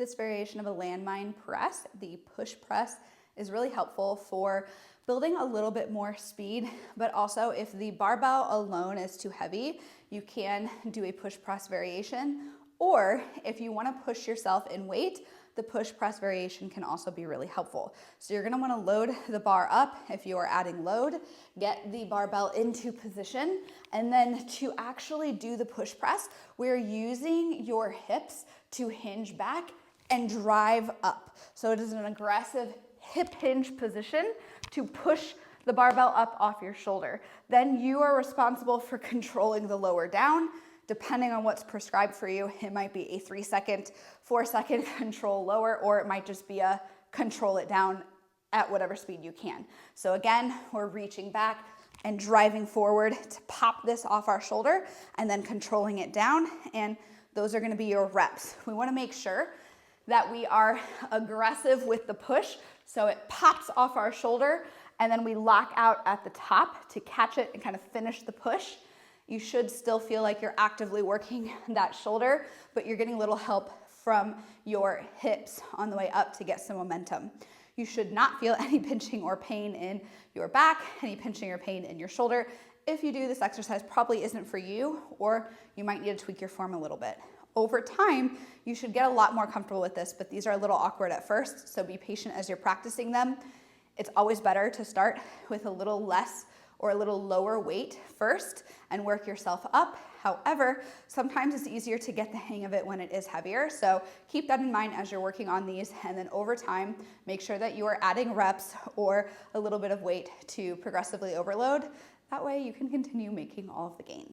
This variation of a landmine press, the push press, is really helpful for building a little bit more speed, but also if the barbell alone is too heavy, you can do a push press variation, or if you want to push yourself in weight, the push press variation can also be really helpful. So you're going to want to load the bar up if you are adding load, get the barbell into position, and then to actually do the push press, we're using your hips to hinge back and drive up. So it is an aggressive hip hinge position to push the barbell up off your shoulder. Then you are responsible for controlling the lower down. Depending on what's prescribed for you, it might be a 3-second, 4-second control lower, or it might just be a control it down at whatever speed you can. So again, we're reaching back and driving forward to pop this off our shoulder and then controlling it down. And those are gonna be your reps. We wanna make sure that we are aggressive with the push so it pops off our shoulder and then we lock out at the top to catch it and kind of finish the push. You should still feel like you're actively working that shoulder, but you're getting a little help from your hips on the way up to get some momentum. You should not feel any pinching or pain in your back, any pinching or pain in your shoulder. If you do, this exercise probably isn't for you, or you might need to tweak your form a little bit. Over time, you should get a lot more comfortable with this, but these are a little awkward at first, so be patient as you're practicing them. It's always better to start with a little less or a little lower weight first and work yourself up. However, sometimes it's easier to get the hang of it when it is heavier. So keep that in mind as you're working on these, and then over time, make sure that you are adding reps or a little bit of weight to progressively overload. That way you can continue making all of the gains.